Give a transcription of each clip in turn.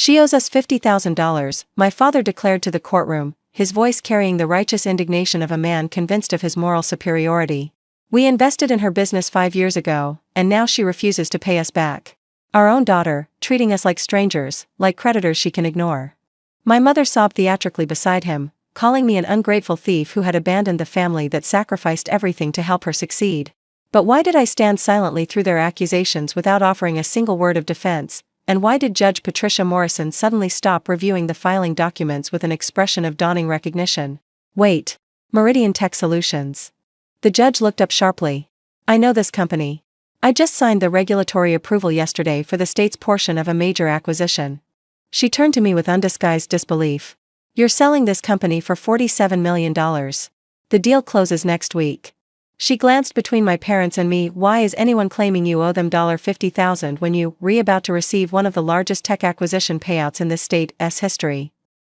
She owes us $50,000, my father declared to the courtroom, his voice carrying the righteous indignation of a man convinced of his moral superiority. We invested in her business 5 years ago, and now she refuses to pay us back. Our own daughter, treating us like strangers, like creditors she can ignore. My mother sobbed theatrically beside him, calling me an ungrateful thief who had abandoned the family that sacrificed everything to help her succeed. But why did I stand silently through their accusations without offering a single word of defense, and why did Judge Patricia Morrison suddenly stop reviewing the filing documents with an expression of dawning recognition? Wait. Meridian Tech Solutions. The judge looked up sharply. I know this company. I just signed the regulatory approval yesterday for the state's portion of a major acquisition. She turned to me with undisguised disbelief. You're selling this company for $47 million. The deal closes next week. She glanced between my parents and me. Why is anyone claiming you owe them $50,000 when you about to receive one of the largest tech acquisition payouts in this state's history?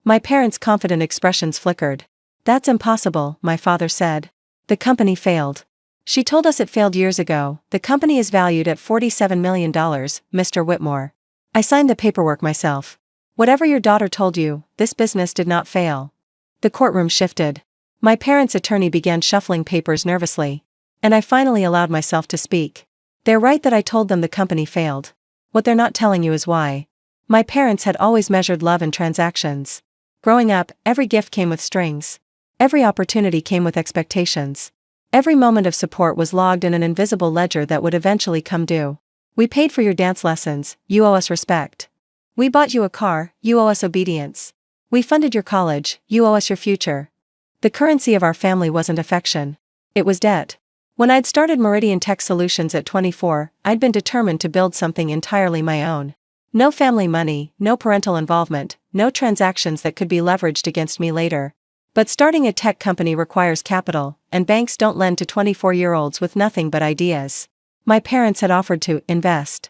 My parents' confident expressions flickered. That's impossible, my father said. The company failed. She told us it failed years ago. The company is valued at $47 million, Mr. Whitmore. I signed the paperwork myself. Whatever your daughter told you, this business did not fail. The courtroom shifted. My parents' attorney began shuffling papers nervously. And I finally allowed myself to speak. They're right that I told them the company failed. What they're not telling you is why. My parents had always measured love in transactions. Growing up, every gift came with strings. Every opportunity came with expectations. Every moment of support was logged in an invisible ledger that would eventually come due. We paid for your dance lessons, you owe us respect. We bought you a car, you owe us obedience. We funded your college, you owe us your future. The currency of our family wasn't affection. It was debt. When I'd started Meridian Tech Solutions at 24, I'd been determined to build something entirely my own. No family money, no parental involvement, no transactions that could be leveraged against me later. But starting a tech company requires capital, and banks don't lend to 24-year-olds with nothing but ideas. My parents had offered to invest.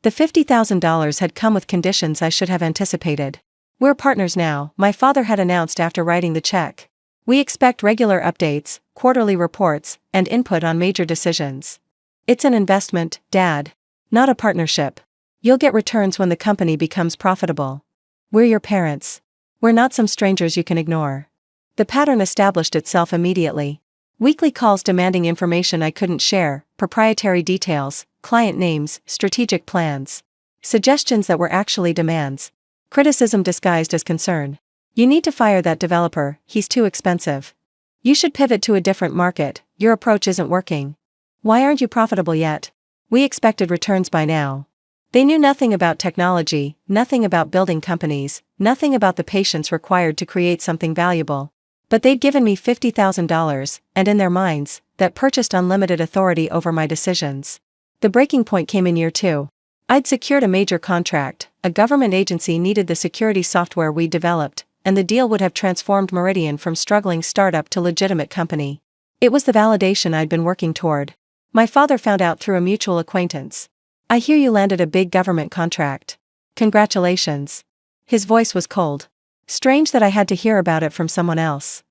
The $50,000 had come with conditions I should have anticipated. We're partners now, my father had announced after writing the check. We expect regular updates, quarterly reports, and input on major decisions. It's an investment, Dad. Not a partnership. You'll get returns when the company becomes profitable. We're your parents. We're not some strangers you can ignore. The pattern established itself immediately. Weekly calls demanding information I couldn't share, proprietary details, client names, strategic plans. Suggestions that were actually demands. Criticism disguised as concern. You need to fire that developer, he's too expensive. You should pivot to a different market, your approach isn't working. Why aren't you profitable yet? We expected returns by now. They knew nothing about technology, nothing about building companies, nothing about the patience required to create something valuable. But they'd given me $50,000, and in their minds, that purchased unlimited authority over my decisions. The breaking point came in year 2. I'd secured a major contract, a government agency needed the security software we developed, and the deal would have transformed Meridian from struggling startup to legitimate company. It was the validation I'd been working toward. My father found out through a mutual acquaintance. I hear you landed a big government contract. Congratulations. His voice was cold. Strange that I had to hear about it from someone else.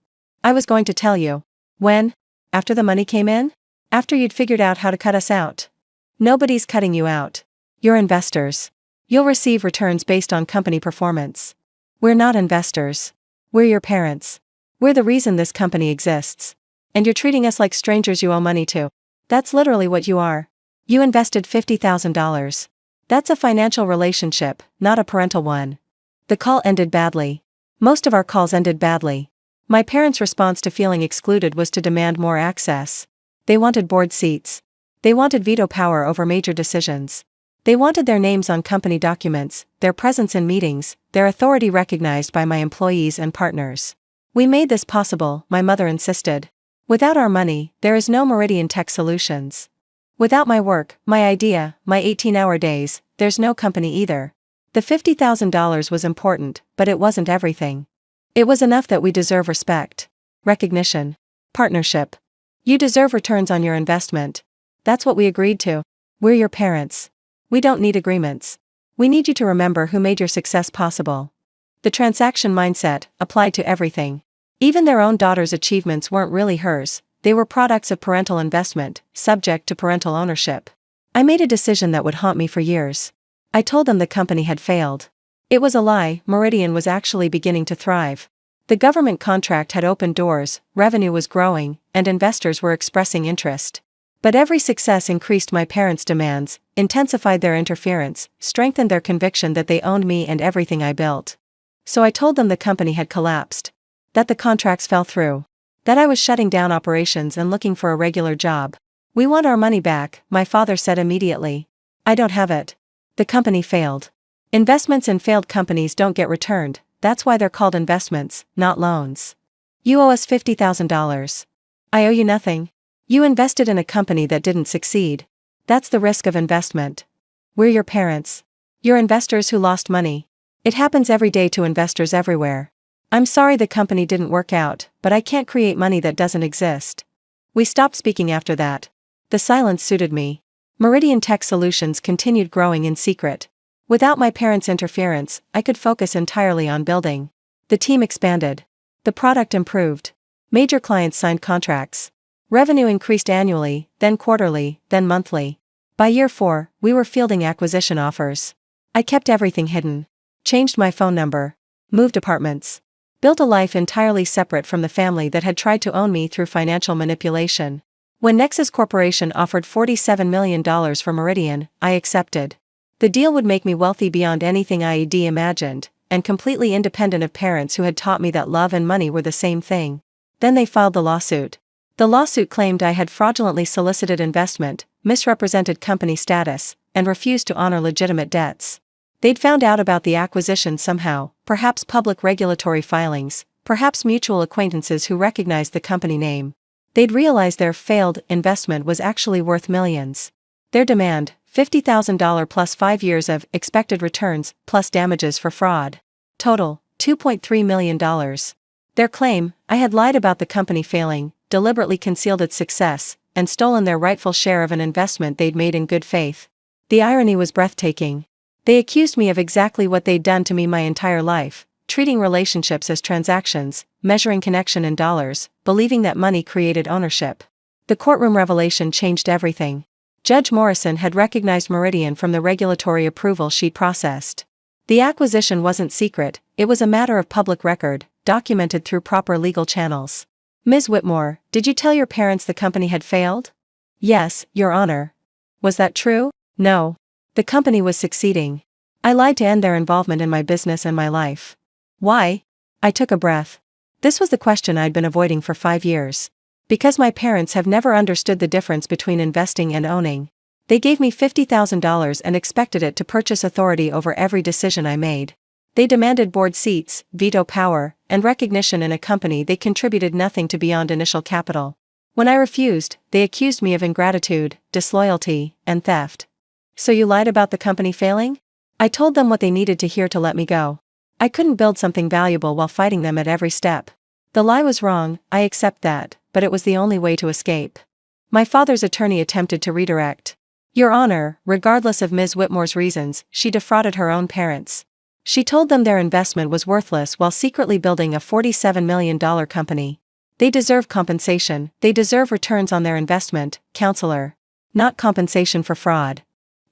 I was going to tell you. When? After the money came in? After you'd figured out how to cut us out? Nobody's cutting you out. You're investors. You'll receive returns based on company performance. We're not investors. We're your parents. We're the reason this company exists. And you're treating us like strangers you owe money to. That's literally what you are. You invested $50,000. That's a financial relationship, not a parental one. The call ended badly. Most of our calls ended badly. My parents' response to feeling excluded was to demand more access. They wanted board seats. They wanted veto power over major decisions. They wanted their names on company documents, their presence in meetings, their authority recognized by my employees and partners. We made this possible, my mother insisted. Without our money, there is no Meridian Tech Solutions. Without my work, my idea, my 18-hour days, there's no company either. The $50,000 was important, but it wasn't everything. It was enough that we deserve respect, recognition, partnership. You deserve returns on your investment. That's what we agreed to. We're your parents. We don't need agreements. We need you to remember who made your success possible. The transaction mindset applied to everything. Even their own daughter's achievements weren't really hers, they were products of parental investment, subject to parental ownership. I made a decision that would haunt me for years. I told them the company had failed. It was a lie. Meridian was actually beginning to thrive. The government contract had opened doors, revenue was growing, and investors were expressing interest. But every success increased my parents' demands, intensified their interference, strengthened their conviction that they owned me and everything I built. So I told them the company had collapsed. That the contracts fell through. That I was shutting down operations and looking for a regular job. "We want our money back," my father said immediately. "I don't have it. The company failed. Investments in failed companies don't get returned, that's why they're called investments, not loans. You owe us $50,000. I owe you nothing. You invested in a company that didn't succeed. That's the risk of investment. We're your parents. You're investors who lost money. It happens every day to investors everywhere. I'm sorry the company didn't work out, but I can't create money that doesn't exist." We stopped speaking after that. The silence suited me. Meridian Tech Solutions continued growing in secret. Without my parents' interference, I could focus entirely on building. The team expanded. The product improved. Major clients signed contracts. Revenue increased annually, then quarterly, then monthly. By year 4, we were fielding acquisition offers. I kept everything hidden. Changed my phone number. Moved apartments. Built a life entirely separate from the family that had tried to own me through financial manipulation. When Nexus Corporation offered $47 million for Meridian, I accepted. The deal would make me wealthy beyond anything I'd imagined, and completely independent of parents who had taught me that love and money were the same thing. Then they filed the lawsuit. The lawsuit claimed I had fraudulently solicited investment, misrepresented company status, and refused to honor legitimate debts. They'd found out about the acquisition somehow, perhaps public regulatory filings, perhaps mutual acquaintances who recognized the company name. They'd realized their failed investment was actually worth millions. Their demand, $50,000 plus 5 years of expected returns, plus damages for fraud. Total, $2.3 million. Their claim, I had lied about the company failing, deliberately concealed its success, and stolen their rightful share of an investment they'd made in good faith. The irony was breathtaking. They accused me of exactly what they'd done to me my entire life, treating relationships as transactions, measuring connection in dollars, believing that money created ownership. The courtroom revelation changed everything. Judge Morrison had recognized Meridian from the regulatory approval she'd processed. The acquisition wasn't secret, it was a matter of public record, documented through proper legal channels. "Ms. Whitmore, did you tell your parents the company had failed?" "Yes, Your Honor." "Was that true?" "No. The company was succeeding. I lied to end their involvement in my business and my life." "Why?" I took a breath. This was the question I'd been avoiding for 5 years. Because my parents have never understood the difference between investing and owning. They gave me $50,000 and expected it to purchase authority over every decision I made. They demanded board seats, veto power, and recognition in a company they contributed nothing to beyond initial capital. When I refused, they accused me of ingratitude, disloyalty, and theft. "So you lied about the company failing?" I told them what they needed to hear to let me go. I couldn't build something valuable while fighting them at every step. The lie was wrong, I accept that, but it was the only way to escape. My father's attorney attempted to redirect. "Your Honor, regardless of Ms. Whitmore's reasons, she defrauded her own parents. She told them their investment was worthless while secretly building a $47 million company. They deserve compensation, they deserve returns on their investment, counselor. Not compensation for fraud."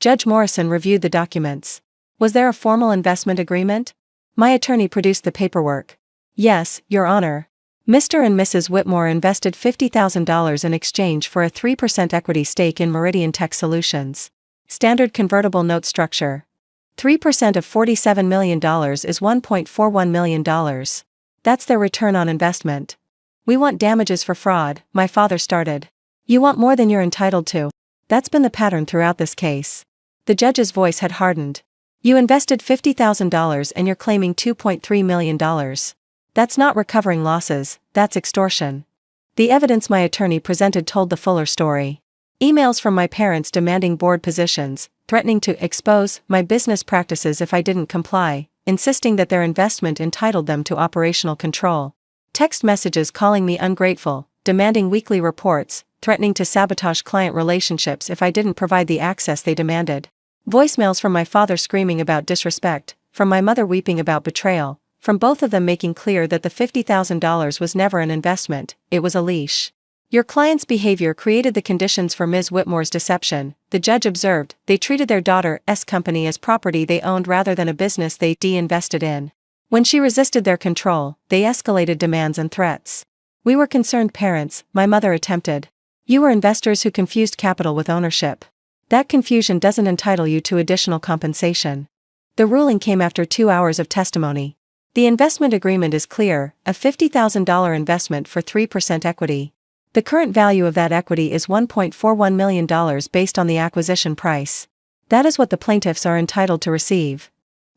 Judge Morrison reviewed the documents. "Was there a formal investment agreement?" My attorney produced the paperwork. "Yes, Your Honor. Mr. and Mrs. Whitmore invested $50,000 in exchange for a 3% equity stake in Meridian Tech Solutions. Standard convertible note structure. 3% of $47 million is $1.41 million. That's their return on investment. We want damages for fraud," my father started. "You want more than you're entitled to. That's been the pattern throughout this case." The judge's voice had hardened. "You invested $50,000 and you're claiming $2.3 million. That's not recovering losses, that's extortion." The evidence my attorney presented told the fuller story. Emails from my parents demanding board positions, threatening to expose my business practices if I didn't comply, insisting that their investment entitled them to operational control. Text messages calling me ungrateful, demanding weekly reports, threatening to sabotage client relationships if I didn't provide the access they demanded. Voicemails from my father screaming about disrespect, from my mother weeping about betrayal, from both of them making clear that the $50,000 was never an investment, it was a leash. Your client's behavior created the conditions for Ms. Whitmore's deception, the judge observed. They treated their daughter's company as property they owned rather than a business they de-invested in. When she resisted their control, they escalated demands and threats. We were concerned parents, my mother attempted. You were investors who confused capital with ownership. That confusion doesn't entitle you to additional compensation. The ruling came after 2 hours of testimony. The investment agreement is clear, a $50,000 investment for 3% equity. The current value of that equity is $1.41 million based on the acquisition price. That is what the plaintiffs are entitled to receive.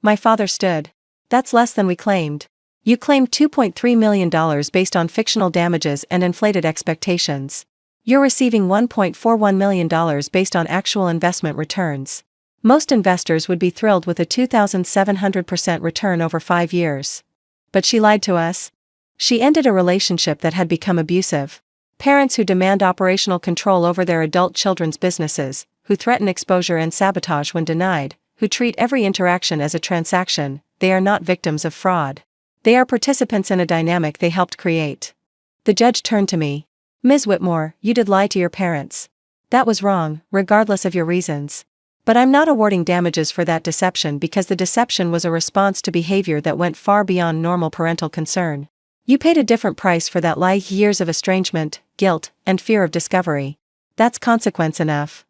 My father stood. That's less than we claimed. You claimed $2.3 million based on fictional damages and inflated expectations. You're receiving $1.41 million based on actual investment returns. Most investors would be thrilled with a 2,700% return over 5 years. But she lied to us. She ended a relationship that had become abusive. Parents who demand operational control over their adult children's businesses, who threaten exposure and sabotage when denied, who treat every interaction as a transaction, they are not victims of fraud. They are participants in a dynamic they helped create. The judge turned to me. Ms. Whitmore, you did lie to your parents. That was wrong, regardless of your reasons. But I'm not awarding damages for that deception because the deception was a response to behavior that went far beyond normal parental concern. You paid a different price for that lie: years of estrangement, guilt, and fear of discovery. That's consequence enough.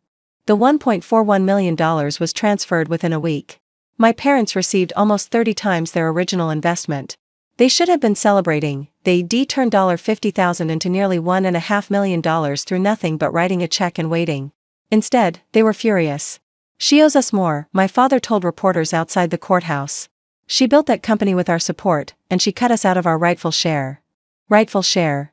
The $1.41 million was transferred within a week. My parents received almost 30 times their original investment. They should have been celebrating. They turned $50,000 into nearly $1.5 million through nothing but writing a check and waiting. Instead, they were furious. She owes us more, my father told reporters outside the courthouse. She built that company with our support, and she cut us out of our rightful share. Rightful share.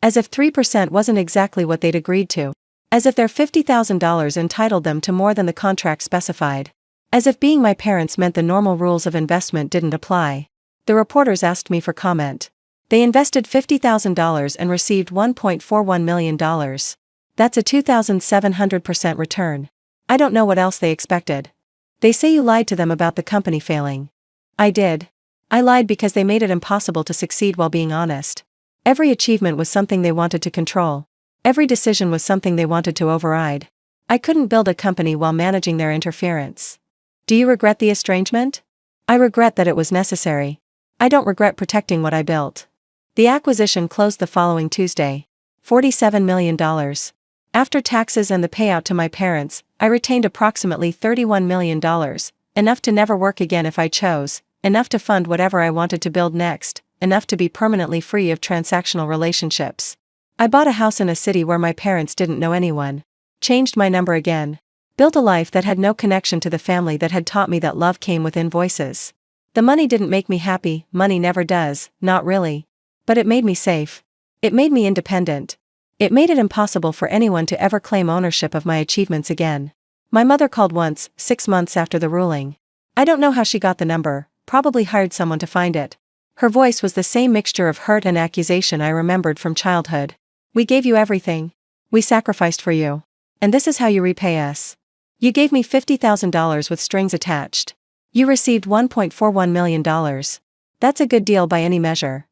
As if 3% wasn't exactly what they'd agreed to. As if their $50,000 entitled them to more than the contract specified. As if being my parents meant the normal rules of investment didn't apply. The reporters asked me for comment. They invested $50,000 and received $1.41 million. That's a 2,700% return. I don't know what else they expected. They say you lied to them about the company failing. I did. I lied because they made it impossible to succeed while being honest. Every achievement was something they wanted to control. Every decision was something they wanted to override. I couldn't build a company while managing their interference. Do you regret the estrangement? I regret that it was necessary. I don't regret protecting what I built. The acquisition closed the following Tuesday. $47 million. After taxes and the payout to my parents, I retained approximately $31 million, enough to never work again if I chose, enough to fund whatever I wanted to build next, enough to be permanently free of transactional relationships. I bought a house in a city where my parents didn't know anyone. Changed my number again. Built a life that had no connection to the family that had taught me that love came with invoices. The money didn't make me happy, money never does, not really. But it made me safe. It made me independent. It made it impossible for anyone to ever claim ownership of my achievements again. My mother called once, 6 months after the ruling. I don't know how she got the number, probably hired someone to find it. Her voice was the same mixture of hurt and accusation I remembered from childhood. We gave you everything. We sacrificed for you. And this is how you repay us. You gave me $50,000 with strings attached. You received $1.41 million. That's a good deal by any measure.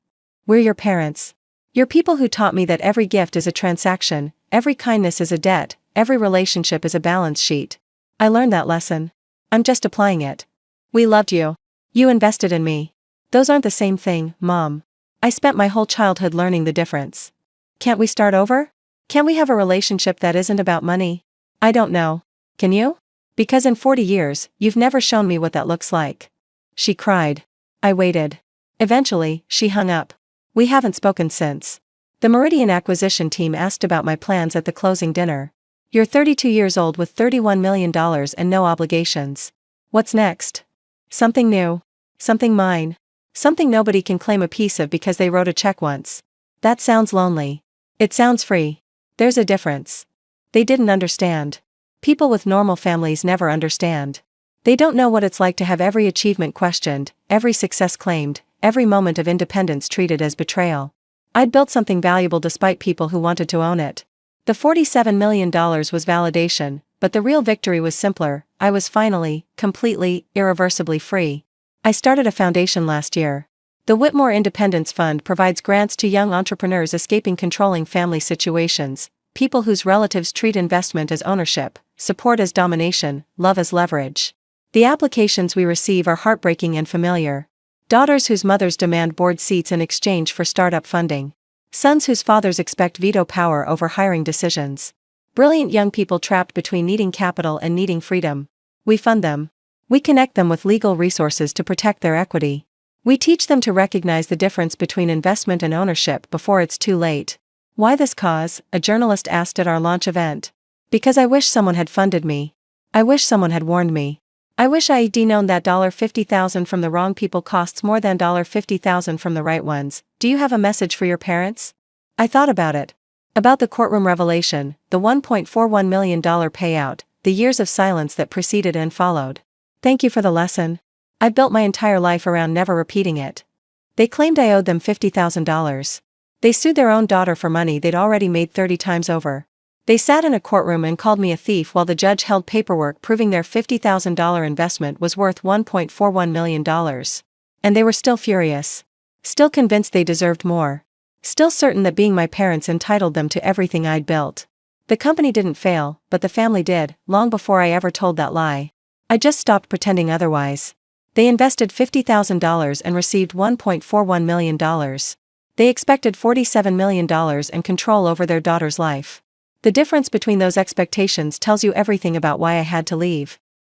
We're your parents. You're people who taught me that every gift is a transaction, every kindness is a debt, every relationship is a balance sheet. I learned that lesson. I'm just applying it. We loved you. You invested in me. Those aren't the same thing, Mom. I spent my whole childhood learning the difference. Can't we start over? Can't we have a relationship that isn't about money? I don't know. Can you? Because in 40 years, you've never shown me what that looks like. She cried. I waited. Eventually, she hung up. We haven't spoken since. The Meridian acquisition team asked about my plans at the closing dinner. You're 32 years old with $31 million and no obligations. What's next? Something new. Something mine. Something nobody can claim a piece of because they wrote a check once. That sounds lonely. It sounds free. There's a difference. They didn't understand. People with normal families never understand. They don't know what it's like to have every achievement questioned, every success claimed, every moment of independence treated as betrayal. I'd built something valuable despite people who wanted to own it. The $47 million was validation, but the real victory was simpler. I was finally, completely, irreversibly free. I started a foundation last year. The Whitmore Independence Fund provides grants to young entrepreneurs escaping controlling family situations, people whose relatives treat investment as ownership, support as domination, love as leverage. The applications we receive are heartbreaking and familiar. Daughters whose mothers demand board seats in exchange for startup funding. Sons whose fathers expect veto power over hiring decisions. Brilliant young people trapped between needing capital and needing freedom. We fund them. We connect them with legal resources to protect their equity. We teach them to recognize the difference between investment and ownership before it's too late. Why this cause? A journalist asked at our launch event. Because I wish someone had funded me. I wish someone had warned me. I wish I'd known that $50,000 from the wrong people costs more than $50,000 from the right ones. Do you have a message for your parents? I thought about it. About the courtroom revelation, the $1.41 million payout, the years of silence that preceded and followed. Thank you for the lesson. I built my entire life around never repeating it. They claimed I owed them $50,000. They sued their own daughter for money they'd already made 30 times over. They sat in a courtroom and called me a thief while the judge held paperwork proving their $50,000 investment was worth $1.41 million. And they were still furious. Still convinced they deserved more. Still certain that being my parents entitled them to everything I'd built. The company didn't fail, but the family did, long before I ever told that lie. I just stopped pretending otherwise. They invested $50,000 and received $1.41 million. They expected $47 million and control over their daughter's life. The difference between those expectations tells you everything about why I had to leave.